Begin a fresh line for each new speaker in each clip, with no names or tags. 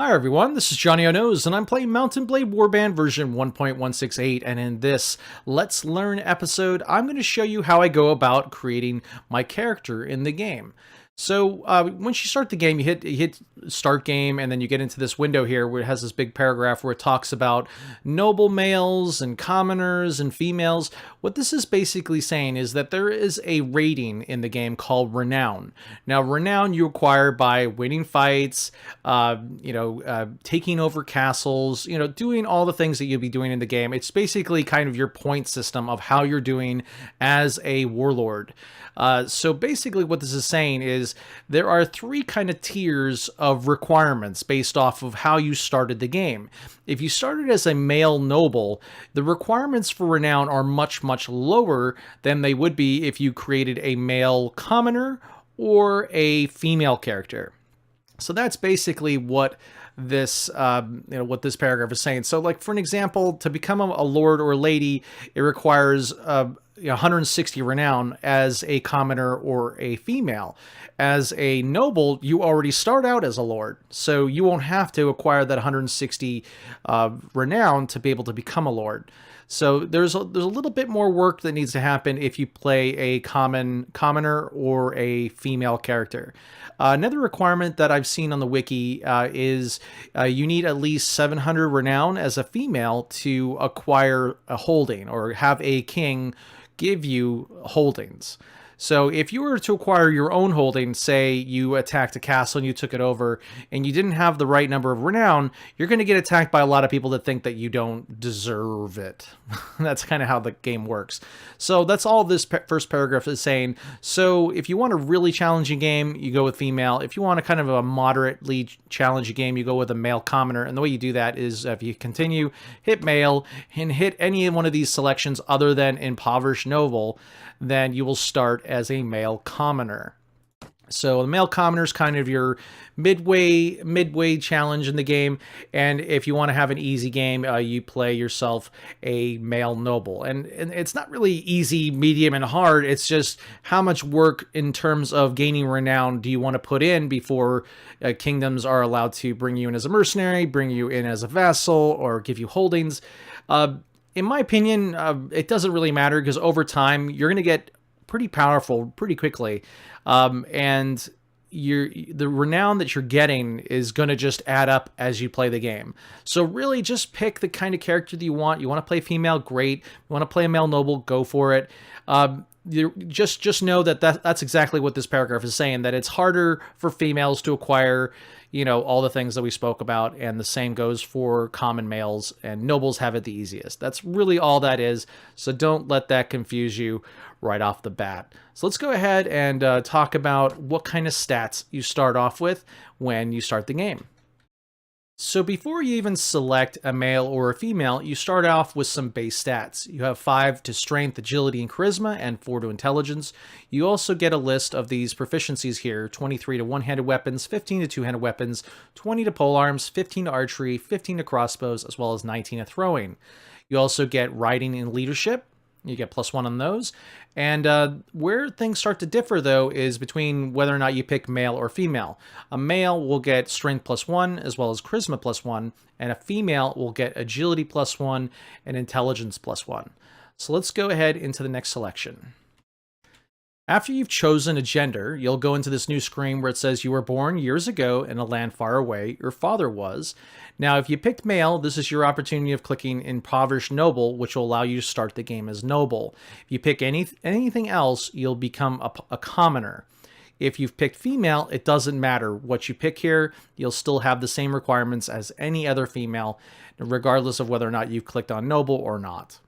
Hi everyone, this is Johnnyonoes, and I'm playing Mountain Blade Warband version 1.168, and in this Let's Learn episode, I'm going to show you how I go about creating my character in the game. So once you start the game, you hit start game, and then you get into this window here where it has this big paragraph where it talks about noble males and commoners and females. What this is basically saying is that there is a rating in the game called Renown. Now, Renown you acquire by winning fights, taking over castles, doing all the things that you'll be doing in the game. It's basically kind of your point system of how you're doing as a warlord. So basically what this is saying is there are three kind of tiers of requirements based off of how you started the game. If you started as a male noble, the requirements for renown are much, much lower than they would be if you created a male commoner or a female character. So that's basically what this what this paragraph is saying. So like for an example, to become a lord or a lady, it requires 160 renown as a commoner or a female. As a noble, you already start out as a lord, so you won't have to acquire that 160 renown to be able to become a lord. So there's a little bit more work that needs to happen if you play a commoner or a female character. Another requirement that I've seen on the wiki is you need at least 700 renown as a female to acquire a holding or have a king give you holdings. So if you were to acquire your own holding, say you attacked a castle and you took it over and you didn't have the right number of renown, you're going to get attacked by a lot of people that think that you don't deserve it. That's kind of how the game works. So that's all this first paragraph is saying. So if you want a really challenging game, you go with female. If you want a kind of a moderately challenging game, you go with a male commoner. And the way you do that is if you continue, hit male, and hit any one of these selections other than impoverished noble, then you will start as a male commoner. So the male commoner is kind of your midway challenge in the game, and if you want to have an easy game, you play yourself a male noble. And it's not really easy, medium, and hard. It's just how much work in terms of gaining renown do you want to put in before kingdoms are allowed to bring you in as a mercenary, bring you in as a vassal, or give you holdings. In my opinion, it doesn't really matter because over time you're going to get pretty powerful pretty quickly, and the renown that you're getting is going to just add up as you play the game. So really, just pick the kind of character that you want. You want to play female, great. You want to play a male noble, go for it. Just know that that's exactly what this paragraph is saying. That it's harder for females to acquire all the things that we spoke about, and the same goes for common males, and nobles have it the easiest. That's really all that is, so don't let that confuse you right off the bat. So let's go ahead and talk about what kind of stats you start off with when you start the game. So before you even select a male or a female, you start off with some base stats. You have 5 to strength, agility, and charisma, and 4 to intelligence. You also get a list of these proficiencies here: 23 to one-handed weapons, 15 to two-handed weapons, 20 to polearms, 15 to archery, 15 to crossbows, as well as 19 to throwing. You also get riding and leadership. You get +1 on those. And where things start to differ, though, is between whether or not you pick male or female. A male will get strength +1 as well as charisma +1, and a female will get agility +1 and intelligence +1. So let's go ahead into the next selection. After you've chosen a gender, you'll go into this new screen where it says you were born years ago in a land far away. Your father was. Now, if you picked male, this is your opportunity of clicking Impoverished Noble, which will allow you to start the game as noble. If you pick anything else, you'll become a commoner. If you've picked female, it doesn't matter what you pick here. You'll still have the same requirements as any other female, regardless of whether or not you've clicked on noble or not.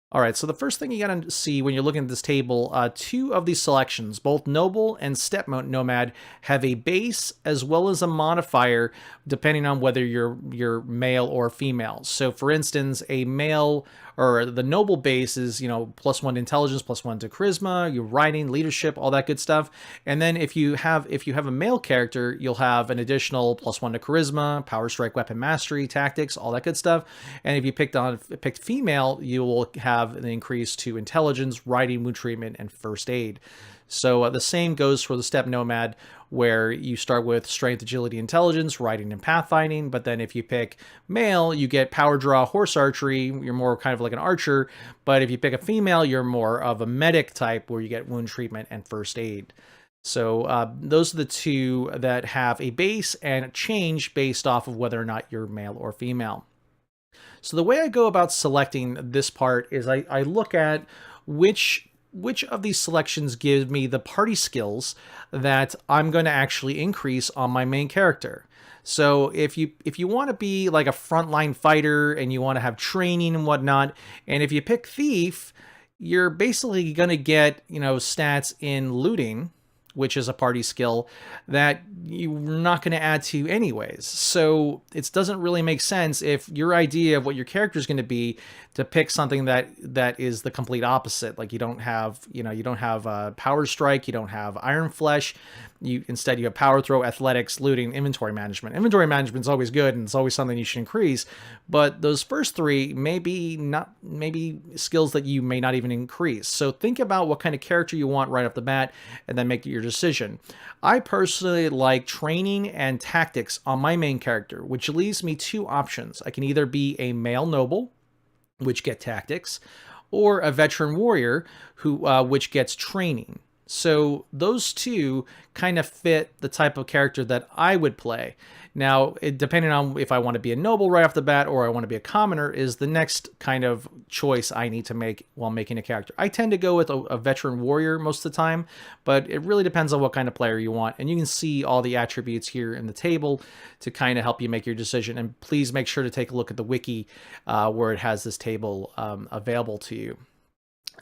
All right, so the first thing you got to see when you're looking at this table, 2 of these selections, both Noble and Steppe Nomad, have a base as well as a modifier depending on whether you're male or female. So for instance, a male or the Noble base is, +1 to intelligence, +1 to charisma, your riding, leadership, all that good stuff. And then if you have a male character, you'll have an additional +1 to charisma, power strike, weapon mastery, tactics, all that good stuff. And if you picked female, you will have an increase to intelligence, riding, wound treatment, and first aid. So the same goes for the step nomad, where you start with strength, agility, intelligence, riding, and pathfinding. But then if you pick male, you get power draw, horse archery. You're more kind of like an archer. But if you pick a female, you're more of a medic type, where you get wound treatment and first aid. So those are the two that have a base and change based off of whether or not you're male or female. So the way I go about selecting this part is I look at which of these selections give me the party skills that I'm going to actually increase on my main character. So if you want to be like a frontline fighter and you want to have training and whatnot, and if you pick thief, you're basically going to get, stats in looting, which is a party skill that you're not going to add to anyways. So it doesn't really make sense if your idea of what your character is going to be to pick something that is the complete opposite. Like you don't have power strike, you don't have iron flesh. Instead you have power throw, athletics, looting, inventory management. Inventory management is always good and it's always something you should increase, but those first three maybe skills that you may not even increase. So think about what kind of character you want right off the bat and then make your decision. I personally like training and tactics on my main character, which leaves me two options. I can either be a male noble, which get tactics, or a veteran warrior which gets training. So those two kind of fit the type of character that I would play. Now, depending on if I want to be a noble right off the bat or I want to be a commoner is the next kind of choice I need to make while making a character. I tend to go with a veteran warrior most of the time, but it really depends on what kind of player you want. And you can see all the attributes here in the table to kind of help you make your decision. And please make sure to take a look at the wiki where it has this table available to you.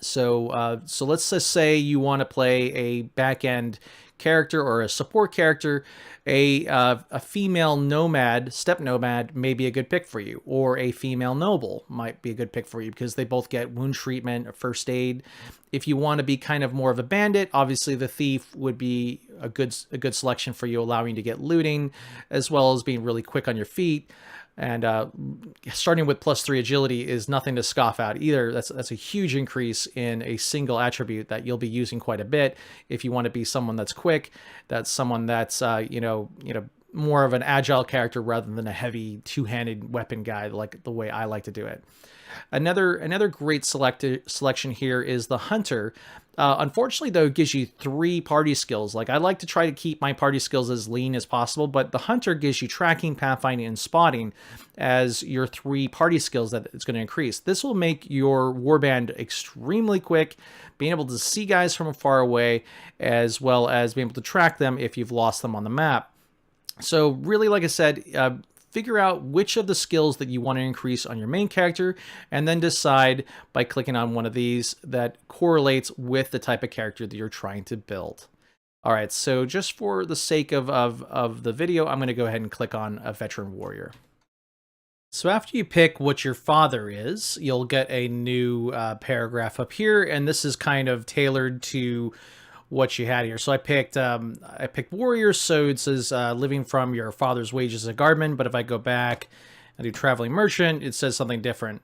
So let's just say you want to play a back-end character or a support character. A female nomad, step nomad, may be a good pick for you, or a female noble might be a good pick for you because they both get wound treatment or first aid. If you want to be kind of more of a bandit, obviously the thief would be a good selection for you, allowing you to get looting as well as being really quick on your feet. And starting with +3 agility is nothing to scoff at either. That's a huge increase in a single attribute that you'll be using quite a bit. If you want to be someone that's quick, that's someone that's more of an agile character rather than a heavy two-handed weapon guy, like the way I like to do it. Another great selection here is the hunter. Unfortunately, though, it gives you 3 party skills. Like I like to try to keep my party skills as lean as possible, but the hunter gives you tracking, pathfinding, and spotting as your 3 party skills that it's going to increase. This will make your warband extremely quick, being able to see guys from far away, as well as being able to track them if you've lost them on the map. So really, like I said, figure out which of the skills that you want to increase on your main character, and then decide by clicking on one of these that correlates with the type of character that you're trying to build. All right, so just for the sake of the video, I'm going to go ahead and click on a veteran warrior. So after you pick what your father is, you'll get a new paragraph up here, and this is kind of tailored to what you had here. So I picked warriors, so it says living from your father's wages as a guardman, but if I go back and do traveling merchant, it says something different.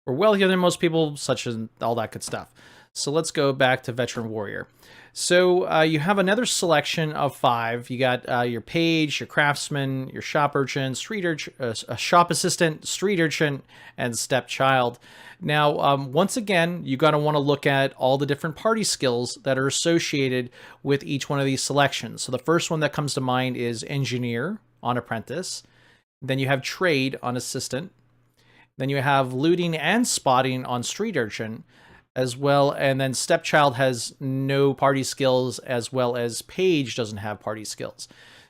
We're wealthier than most people, such as all that good stuff. So let's go back to veteran warrior. So you have another selection of 5. You got your page, your craftsman, your shop urchin, street urchin, a shop assistant, street urchin, and stepchild. Now, once again, you got to want to look at all the different party skills that are associated with each one of these selections. So the first one that comes to mind is engineer on apprentice. Then you have trade on assistant. Then you have looting and spotting on street urchin as well. And then stepchild has no party skills, as well as page doesn't have party skills.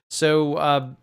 So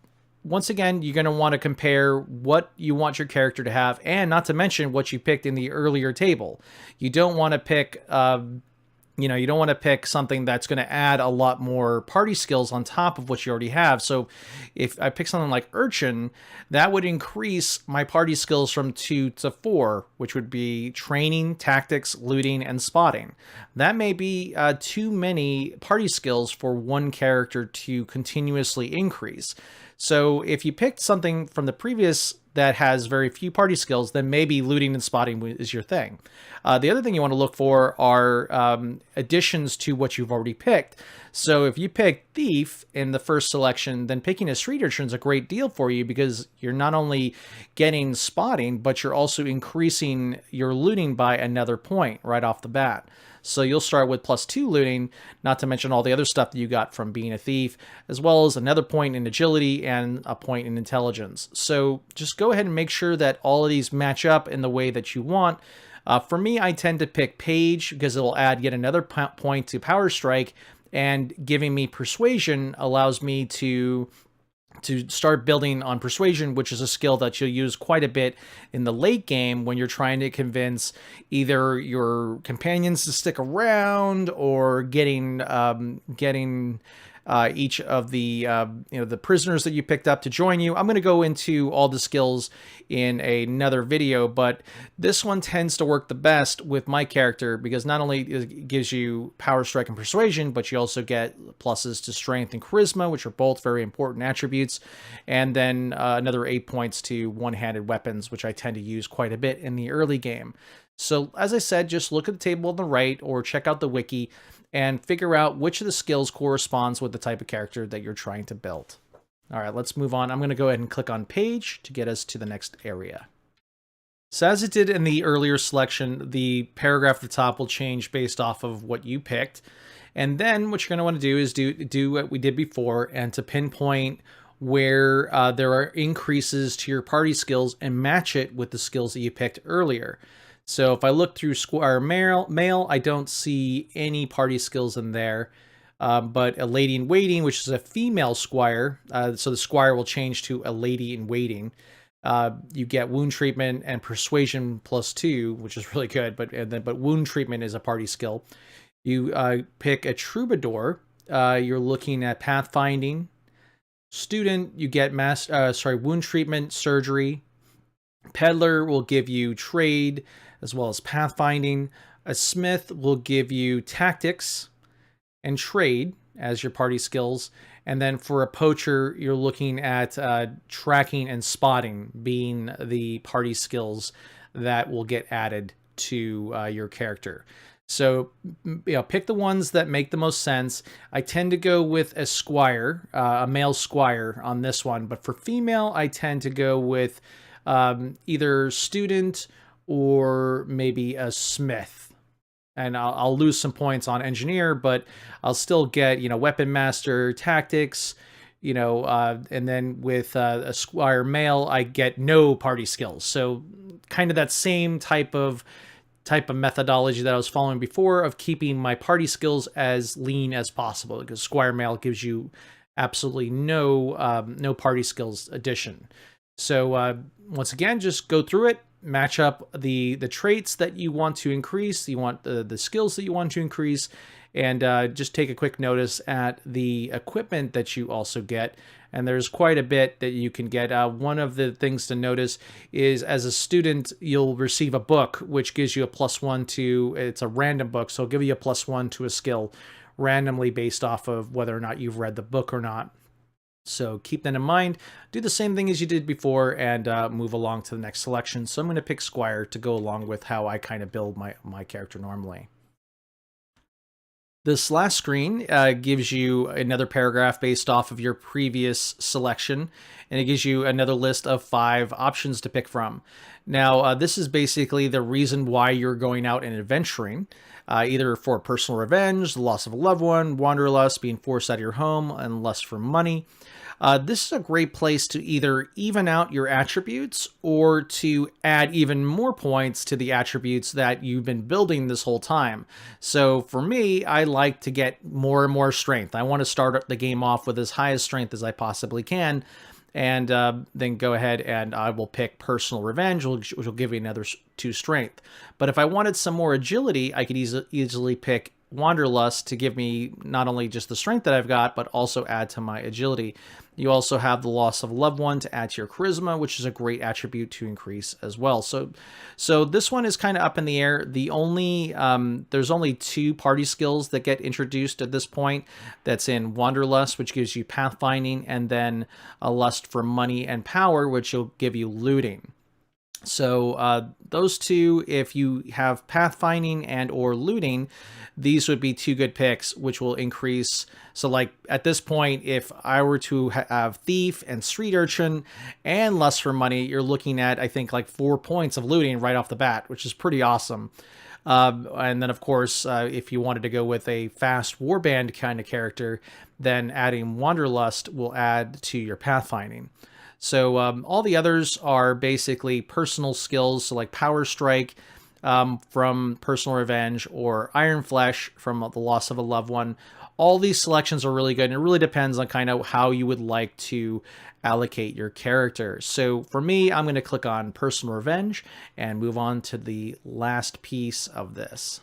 once again, you're going to want to compare what you want your character to have, and not to mention what you picked in the earlier table. You don't want to pick, you don't want to pick something that's going to add a lot more party skills on top of what you already have. So if I pick something like urchin, that would increase my party skills from 2 to 4, which would be training, tactics, looting, and spotting. That may be too many party skills for one character to continuously increase. So if you picked something from the previous that has very few party skills, then maybe looting and spotting is your thing. The other thing you want to look for are additions to what you've already picked. So if you pick Thief in the first selection, then picking a Street Urchin is a great deal for you, because you're not only getting spotting, but you're also increasing your looting by another point right off the bat. So you'll start with +2 looting, not to mention all the other stuff that you got from being a thief, as well as another point in agility and a point in intelligence. So just go ahead and make sure that all of these match up in the way that you want. For me, I tend to pick Page because it'll add yet another point to Power Strike, and giving me Persuasion allows me to start building on Persuasion, which is a skill that you'll use quite a bit in the late game when you're trying to convince either your companions to stick around, or getting each of the the prisoners that you picked up to join you. I'm going to go into all the skills in another video, but this one tends to work the best with my character, because not only it gives you Power Strike and Persuasion, but you also get pluses to Strength and Charisma, which are both very important attributes, and then another 8 points to one-handed weapons, which I tend to use quite a bit in the early game. So as I said, just look at the table on the right or check out the wiki and figure out which of the skills corresponds with the type of character that you're trying to build. All right, let's move on. I'm going to go ahead and click on Page to get us to the next area. So as it did in the earlier selection, the paragraph at the top will change based off of what you picked. And then what you're going to want to do is do what we did before, and to pinpoint where there are increases to your party skills and match it with the skills that you picked earlier. So if I look through Squire Male, I don't see any party skills in there. But a Lady in Waiting, which is a female Squire, so the Squire will change to a Lady in Waiting. You get Wound Treatment and Persuasion +2, which is really good, but Wound Treatment is a party skill. You pick a Troubadour, you're looking at Pathfinding. Student, you get Wound Treatment, Surgery. Peddler will give you Trade, as well as Pathfinding. A Smith will give you Tactics and Trade as your party skills. And then for a Poacher, you're looking at Tracking and Spotting being the party skills that will get added to your character. So, pick the ones that make the most sense. I tend to go with a Squire, a male Squire on this one. But for female, I tend to go with either Student or maybe a Smith. And I'll lose some points on Engineer, but I'll still get, Weapon Master, Tactics, and then with a Squire Male, I get no party skills. So kind of that same type of methodology that I was following before, of keeping my party skills as lean as possible, because Squire Male gives you absolutely no party skills addition. So once again, just go through it, match up the traits that you want to increase, you want the skills that you want to increase, and just take a quick notice at the equipment that you also get. And there's quite a bit that you can get. One of the things to notice is, as a student, you'll receive a book, which gives you a +1 to, it's a random book, so it'll give you a +1 to a skill randomly based off of whether or not you've read the book or not. So keep that in mind. Do the same thing as you did before, and move along to the next selection. So I'm going to pick Squire to go along with how I kind of build my character normally. This last screen gives you another paragraph based off of your previous selection, and it gives you another list of 5 options to pick from. Now, this is basically the reason why you're going out and adventuring, either for personal revenge, the loss of a loved one, wanderlust, being forced out of your home, and lust for money. This is a great place to either even out your attributes or to add even more points to the attributes that you've been building this whole time. So for me, I like to get more and more strength. I want to start the game off with as high a strength as I possibly can, and then go ahead and I will pick Personal Revenge, which will give you another 2 strength. But if I wanted some more agility, I could easily pick Wanderlust to give me not only just the strength that I've got, but also add to my agility. You also have the loss of a loved one to add to your charisma, which is a great attribute to increase as well. So this one is kind of up in the air. There's only 2 party skills that get introduced at this point. That's in Wanderlust, which gives you pathfinding, and then a lust for money and power, which will give you looting. So those 2, if you have pathfinding and or looting, these would be 2 good picks, which will increase. So like at this point, if I were to have thief and street urchin and lust for money, you're looking at, I think, like 4 points of looting right off the bat, which is pretty awesome. And then, of course, if you wanted to go with a fast warband kind of character, then adding Wanderlust will add to your pathfinding. So all the others are basically personal skills, so like Power Strike from Personal Revenge, or Iron Flesh from the loss of a loved one. All these selections are really good, and it really depends on kind of how you would like to allocate your character. So for me, I'm going to click on Personal Revenge and move on to the last piece of this.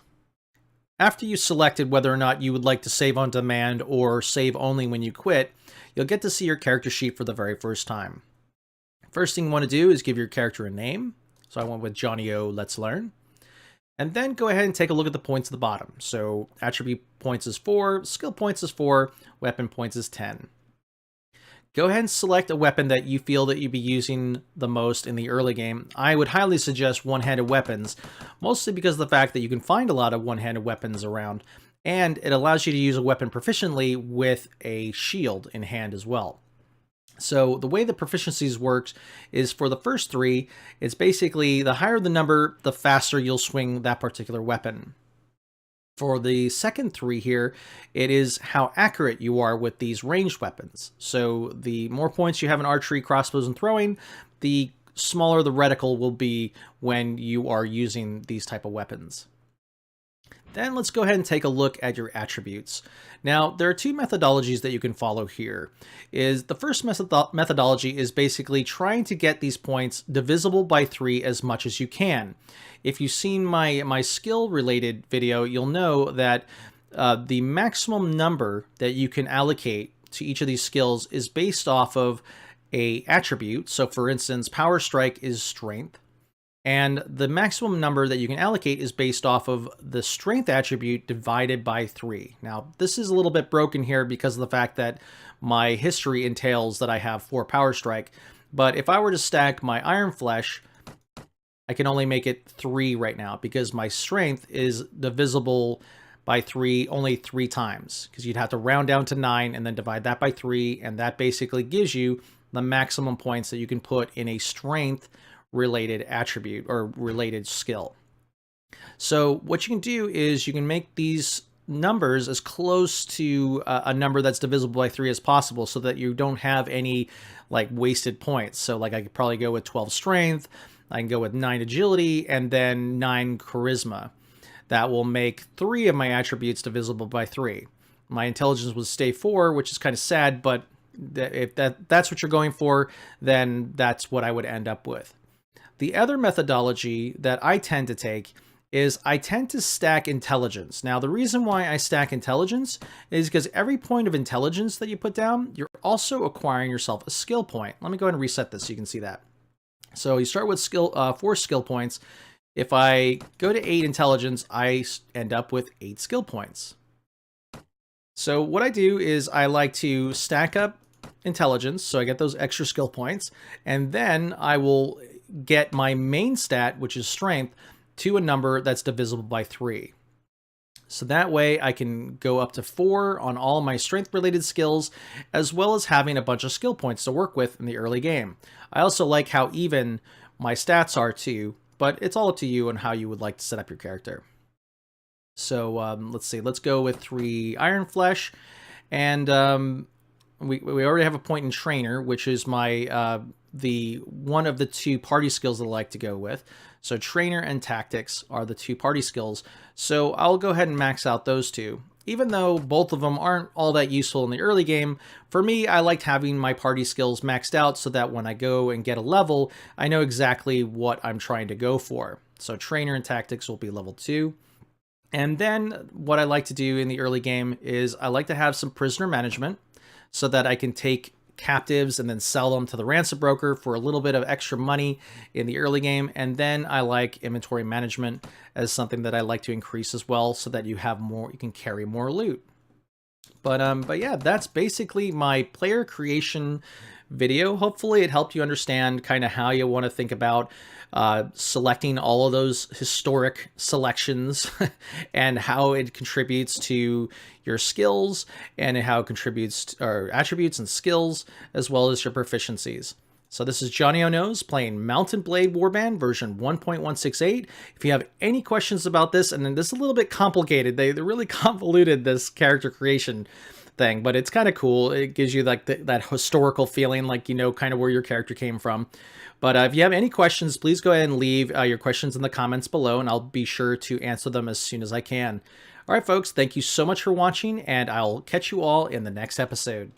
After you selected whether or not you would like to save on demand or save only when you quit, you'll get to see your character sheet for the very first time. First thing you want to do is give your character a name. So I went with Johnnyonoes, Let's Learn. And then go ahead and take a look at the points at the bottom. So attribute points is 4, skill points is 4, weapon points is 10. Go ahead and select a weapon that you feel that you'd be using the most in the early game. I would highly suggest one-handed weapons, mostly because of the fact that you can find a lot of one-handed weapons around, and it allows you to use a weapon proficiently with a shield in hand as well. So the way the proficiencies works is for the first 3, it's basically the higher the number, the faster you'll swing that particular weapon. For the second 3 here, it is how accurate you are with these ranged weapons. So the more points you have in archery, crossbows, and throwing, the smaller the reticle will be when you are using these type of weapons. Then let's go ahead and take a look at your attributes. Now, there are 2 methodologies that you can follow here. The first methodology is basically trying to get these points divisible by 3 as much as you can. If you've seen my skill-related video, you'll know that the maximum number that you can allocate to each of these skills is based off of a attribute. So for instance, Power Strike is Strength. And the maximum number that you can allocate is based off of the strength attribute divided by 3. Now, this is a little bit broken here because of the fact that my history entails that I have 4 Power Strike. But if I were to stack my Iron Flesh, I can only make it 3 right now because my strength is divisible by 3 only 3 times. Because you'd have to round down to 9 and then divide that by 3. And that basically gives you the maximum points that you can put in a strength related attribute or related skill. So what you can do is you can make these numbers as close to a number that's divisible by 3 as possible so that you don't have any like wasted points. So like I could probably go with 12 strength, I can go with 9 agility, and then 9 charisma. That will make 3 of my attributes divisible by 3. My intelligence would stay 4, which is kind of sad, but if that's what you're going for, then that's what I would end up with. The other methodology that I tend to take is I tend to stack intelligence. Now, the reason why I stack intelligence is because every point of intelligence that you put down, you're also acquiring yourself a skill point. Let me go ahead and reset this so you can see that. So you start with 4 skill points. If I go to 8 intelligence, I end up with 8 skill points. So what I do is I like to stack up intelligence, so I get those extra skill points, and then I will get my main stat, which is strength, to a number that's divisible by 3. So that way I can go up to 4 on all my strength related skills, as well as having a bunch of skill points to work with in the early game. I also like how even my stats are too, but it's all up to you on how you would like to set up your character. So let's see, let's go with 3 Iron Flesh, and we already have a point in Trainer, which is my the one of the 2 party skills that I like to go with. So Trainer and Tactics are the 2 party skills. So I'll go ahead and max out those 2. Even though both of them aren't all that useful in the early game, for me, I liked having my party skills maxed out so that when I go and get a level, I know exactly what I'm trying to go for. So Trainer and Tactics will be level 2. And then what I like to do in the early game is I like to have some prisoner management so that I can take captives and then sell them to the ransom broker for a little bit of extra money in the early game. And then I like inventory management as something that I like to increase as well, so that you have more, you can carry more loot. But yeah, that's basically my player creation video. Hopefully it helped you understand kind of how you want to think about selecting all of those historic selections and how it contributes to your skills, and how it contributes to, or attributes and skills, as well as your proficiencies. So this is Johnnyonoes playing Mountain Blade Warband version 1.168. If you have any questions about this, and then this is a little bit complicated, they really convoluted this character creation thing, but it's kind of cool. It gives you like that historical feeling, like you know kind of where your character came from. But if you have any questions, please go ahead and leave your questions in the comments below, and I'll be sure to answer them as soon as I can. All right, folks, thank you so much for watching, and I'll catch you all in the next episode.